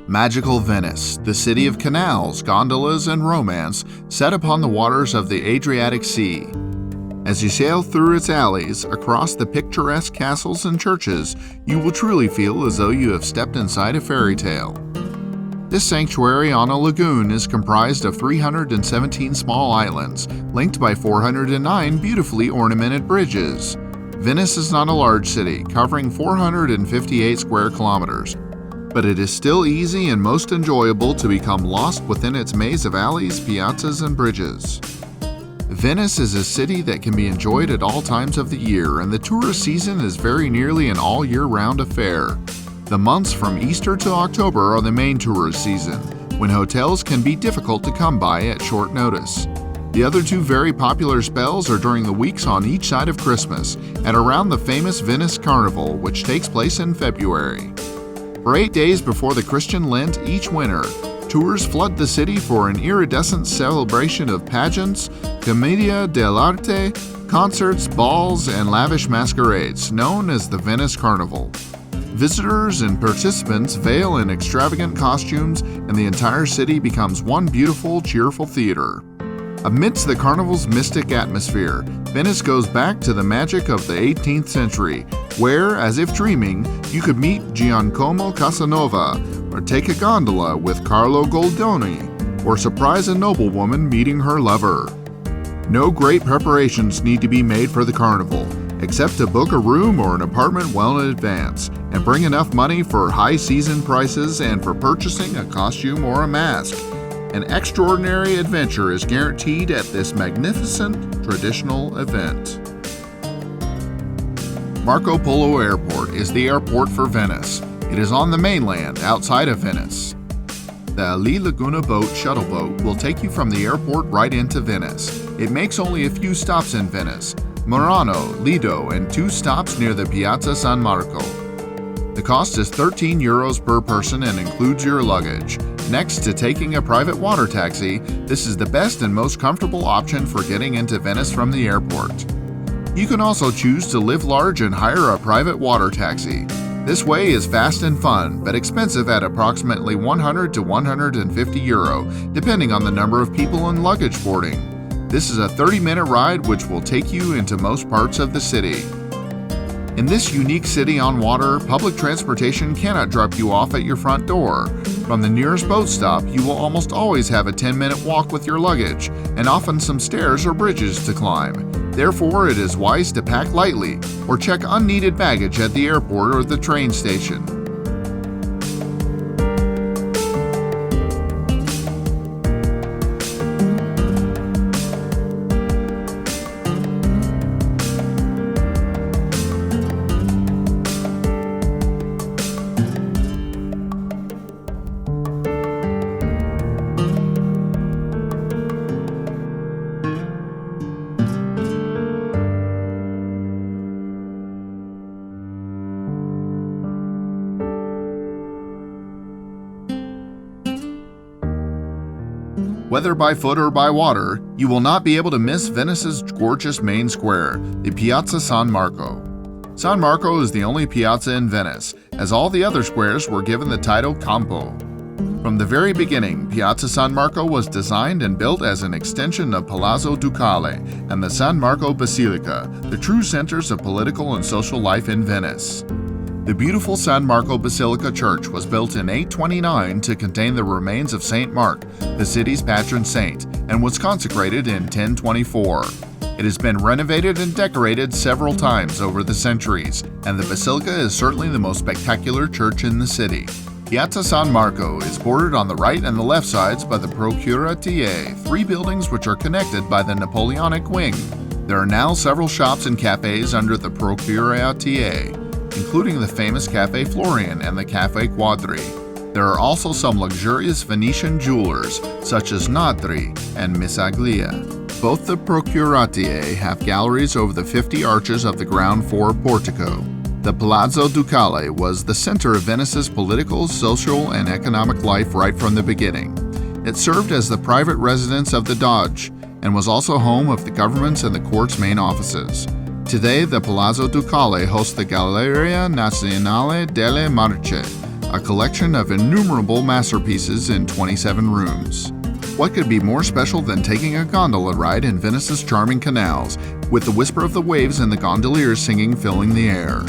Magical Venice, the city of canals, gondolas, and romance, set upon the waters of the Adriatic Sea. As you sail through its alleys, across the picturesque castles and churches, you will truly feel as though you have stepped inside a fairy tale. This sanctuary on a lagoon is comprised of 317 small islands, linked by 409 beautifully ornamented bridges. Venice is not a large city, covering 458 square kilometers, but it is still easy and most enjoyable to become lost within its maze of alleys, piazzas, and bridges. Venice is a city that can be enjoyed at all times of the year, and the tourist season is very nearly an all-year-round affair. The months from Easter to October are the main tourist season, when hotels can be difficult to come by at short notice. The other two very popular spells are during the weeks on each side of Christmas and around the famous Venice Carnival, which takes place in February. For 8 days before the Christian Lent each winter, tours flood the city for an iridescent celebration of pageants, commedia dell'arte, concerts, balls, and lavish masquerades, known as the Venice Carnival. Visitors and participants veil in extravagant costumes, and the entire city becomes one beautiful, cheerful theater. Amidst the carnival's mystic atmosphere, Venice goes back to the magic of the 18th century, where, as if dreaming, you could meet Giacomo Casanova, or take a gondola with Carlo Goldoni, or surprise a noblewoman meeting her lover. No great preparations need to be made for the carnival, except to book a room or an apartment well in advance, and bring enough money for high season prices and for purchasing a costume or a mask. An extraordinary adventure is guaranteed at this magnificent traditional event. Marco Polo Airport is the airport for Venice. It is on the mainland outside of Venice. The Ali Laguna boat shuttle boat will take you from the airport right into Venice. It makes only a few stops in Venice: Murano, Lido, and 2 stops near the Piazza San Marco. The cost is €13 per person and includes your luggage. Next to taking a private water taxi, this is the best and most comfortable option for getting into Venice from the airport. You can also choose to live large and hire a private water taxi. This way is fast and fun, but expensive at approximately €100 to €150, depending on the number of people and luggage boarding. This is a 30-minute ride which will take you into most parts of the city. In this unique city on water, public transportation cannot drop you off at your front door. From the nearest boat stop, you will almost always have a 10-minute walk with your luggage, and often some stairs or bridges to climb. Therefore, it is wise to pack lightly or check unneeded baggage at the airport or the train station. Whether by foot or by water, you will not be able to miss Venice's gorgeous main square, the Piazza San Marco. San Marco is the only piazza in Venice, as all the other squares were given the title Campo. From the very beginning, Piazza San Marco was designed and built as an extension of Palazzo Ducale and the San Marco Basilica, the true centers of political and social life in Venice. The beautiful San Marco Basilica Church was built in 829 to contain the remains of Saint Mark, the city's patron saint, and was consecrated in 1024. It has been renovated and decorated several times over the centuries, and the basilica is certainly the most spectacular church in the city. Piazza San Marco is bordered on the right and the left sides by the Procuratie, 3 buildings which are connected by the Napoleonic wing. There are now several shops and cafes under the Procuratie, including the famous Café Florian and the Café Quadri. There are also some luxurious Venetian jewelers, such as Nadri and Misaglia. Both the Procuratie have galleries over the 50 arches of the ground floor portico. The Palazzo Ducale was the center of Venice's political, social, and economic life right from the beginning. It served as the private residence of the Doge, and was also home of the government's and the court's main offices. Today, the Palazzo Ducale hosts the Galleria Nazionale delle Marche, a collection of innumerable masterpieces in 27 rooms. What could be more special than taking a gondola ride in Venice's charming canals, with the whisper of the waves and the gondoliers singing filling the air?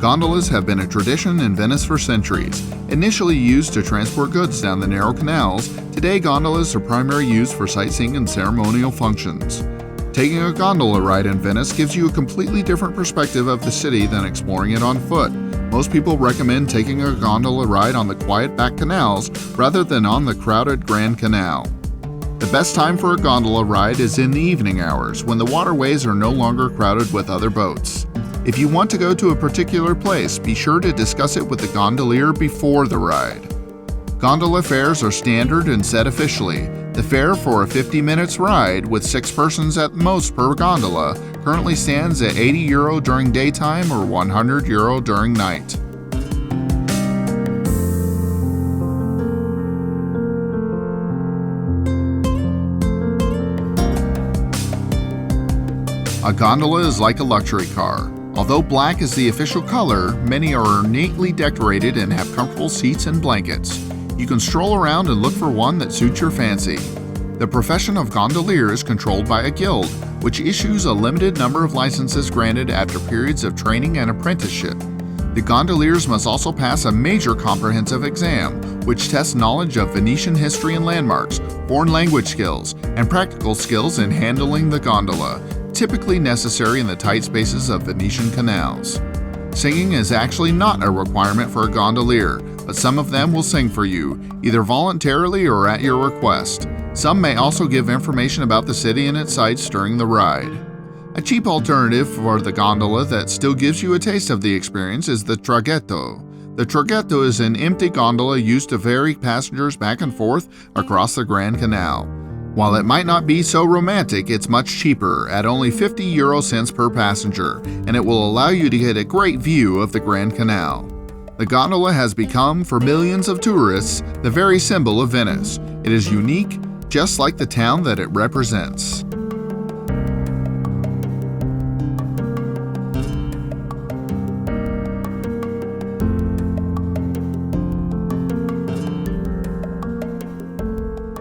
Gondolas have been a tradition in Venice for centuries. Initially used to transport goods down the narrow canals, today gondolas are primarily used for sightseeing and ceremonial functions. Taking a gondola ride in Venice gives you a completely different perspective of the city than exploring it on foot. Most people recommend taking a gondola ride on the quiet back canals rather than on the crowded Grand Canal. The best time for a gondola ride is in the evening hours, when the waterways are no longer crowded with other boats. If you want to go to a particular place, be sure to discuss it with the gondolier before the ride. Gondola fares are standard and set officially. The fare for a 50 minutes ride, with 6 persons at most per gondola, currently stands at €80 during daytime or €100 during night. A gondola is like a luxury car. Although black is the official color, many are ornately decorated and have comfortable seats and blankets. You can stroll around and look for one that suits your fancy. The profession of gondolier is controlled by a guild, which issues a limited number of licenses granted after periods of training and apprenticeship. The gondoliers must also pass a major comprehensive exam, which tests knowledge of Venetian history and landmarks, foreign language skills, and practical skills in handling the gondola, typically necessary in the tight spaces of Venetian canals. Singing is actually not a requirement for a gondolier, but some of them will sing for you, either voluntarily or at your request. Some may also give information about the city and its sights during the ride. A cheap alternative for the gondola that still gives you a taste of the experience is the traghetto. The traghetto is an empty gondola used to ferry passengers back and forth across the Grand Canal. While it might not be so romantic, it's much cheaper, at only €50 per passenger, and it will allow you to get a great view of the Grand Canal. The gondola has become, for millions of tourists, the very symbol of Venice. It is unique, just like the town that it represents.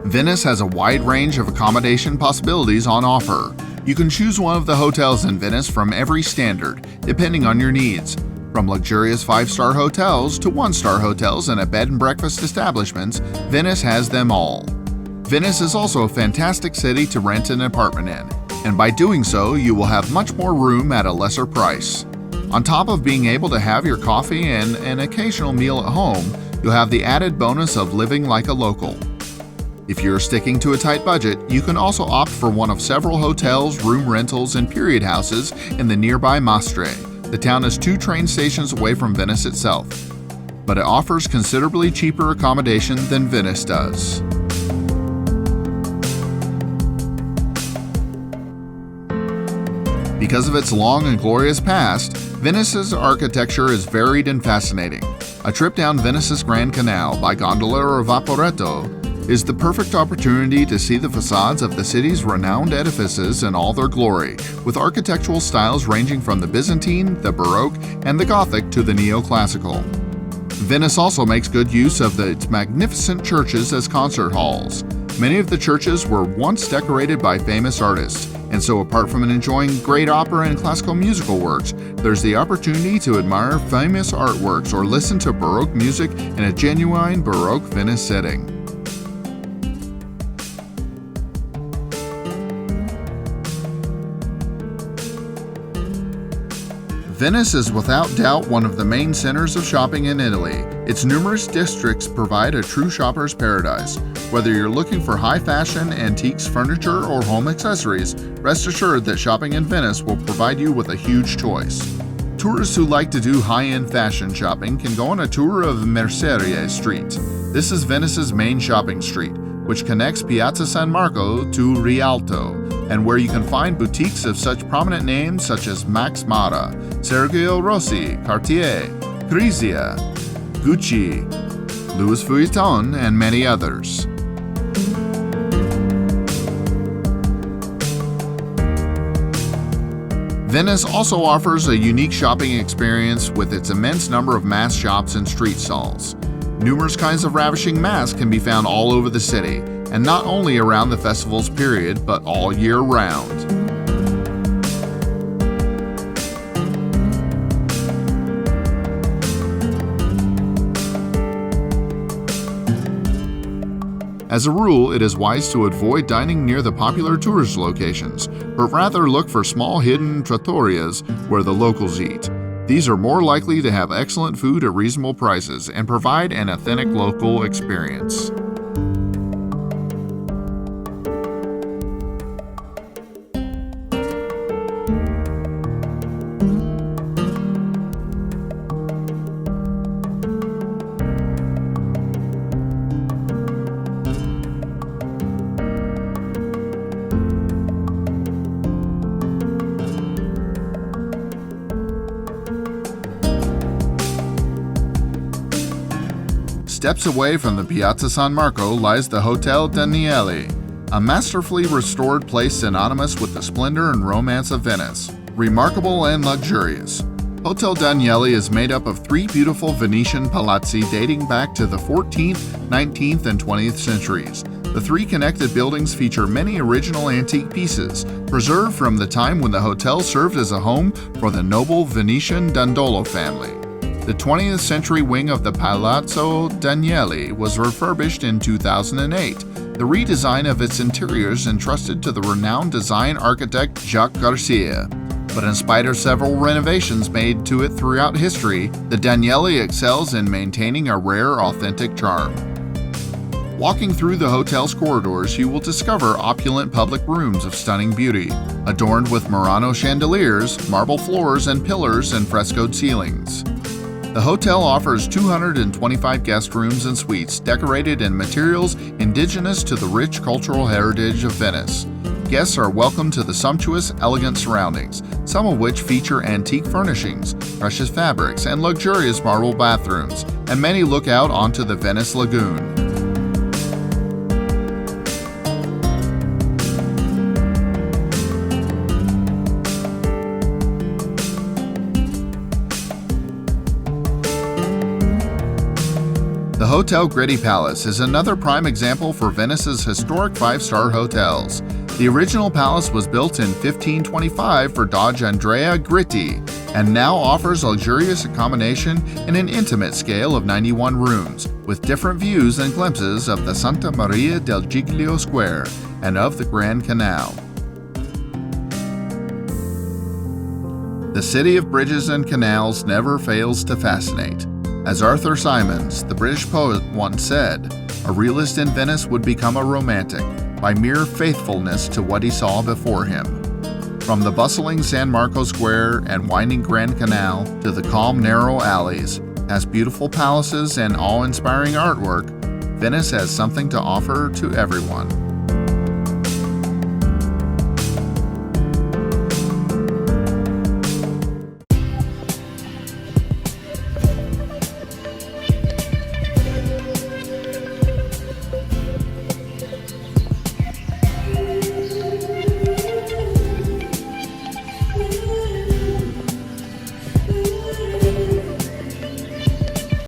Venice has a wide range of accommodation possibilities on offer. You can choose one of the hotels in Venice from every standard, depending on your needs. From luxurious 5-star hotels to 1-star hotels and bed and breakfast establishments, Venice has them all. Venice is also a fantastic city to rent an apartment in, and by doing so, you will have much more room at a lesser price. On top of being able to have your coffee and an occasional meal at home, you'll have the added bonus of living like a local. If you're sticking to a tight budget, you can also opt for one of several hotels, room rentals, and period houses in the nearby Mestre. The town is 2 train stations away from Venice itself, but it offers considerably cheaper accommodation than Venice does. Because of its long and glorious past, Venice's architecture is varied and fascinating. A trip down Venice's Grand Canal by gondola or vaporetto is the perfect opportunity to see the facades of the city's renowned edifices in all their glory, with architectural styles ranging from the Byzantine, the Baroque, and the Gothic to the neoclassical. Venice also makes good use of its magnificent churches as concert halls. Many of the churches were once decorated by famous artists, and so apart from enjoying great opera and classical musical works, there's the opportunity to admire famous artworks or listen to Baroque music in a genuine Baroque Venice setting. Venice is without doubt one of the main centers of shopping in Italy. Its numerous districts provide a true shopper's paradise. Whether you're looking for high-fashion, antiques, furniture, or home accessories, rest assured that shopping in Venice will provide you with a huge choice. Tourists who like to do high-end fashion shopping can go on a tour of Merceria Street. This is Venice's main shopping street, which connects Piazza San Marco to Rialto, and where you can find boutiques of such prominent names such as Max Mara, Sergio Rossi, Cartier, Grizia, Gucci, Louis Vuitton, and many others. Venice also offers a unique shopping experience with its immense number of mass shops and street stalls. Numerous kinds of ravishing masks can be found all over the city, and not only around the festival's period, but all year round. As a rule, it is wise to avoid dining near the popular tourist locations, but rather look for small hidden trattorias where the locals eat. These are more likely to have excellent food at reasonable prices and provide an authentic local experience. Steps away from the Piazza San Marco lies the Hotel Daniele, a masterfully restored place synonymous with the splendor and romance of Venice. Remarkable and luxurious, Hotel Daniele is made up of 3 beautiful Venetian palazzi dating back to the 14th, 19th, and 20th centuries. The 3 connected buildings feature many original antique pieces, preserved from the time when the hotel served as a home for the noble Venetian Dandolo family. The 20th century wing of the Palazzo Daniele was refurbished in 2008. The redesign of its interiors entrusted to the renowned design architect Jacques Garcia. But in spite of several renovations made to it throughout history, the Daniele excels in maintaining a rare, authentic charm. Walking through the hotel's corridors, you will discover opulent public rooms of stunning beauty, adorned with Murano chandeliers, marble floors, and pillars and frescoed ceilings. The hotel offers 225 guest rooms and suites decorated in materials indigenous to the rich cultural heritage of Venice. Guests are welcome to the sumptuous, elegant surroundings, some of which feature antique furnishings, precious fabrics, and luxurious marble bathrooms, and many look out onto the Venice Lagoon. The Hotel Gritti Palace is another prime example for Venice's historic 5-star hotels. The original palace was built in 1525 for Doge Andrea Gritti and now offers luxurious accommodation in an intimate scale of 91 rooms, with different views and glimpses of the Santa Maria del Giglio Square and of the Grand Canal. The city of bridges and canals never fails to fascinate. As Arthur Symons, the British poet, once said, a realist in Venice would become a romantic by mere faithfulness to what he saw before him. From the bustling San Marco Square and winding Grand Canal to the calm, narrow alleys, past beautiful palaces and awe-inspiring artwork, Venice has something to offer to everyone.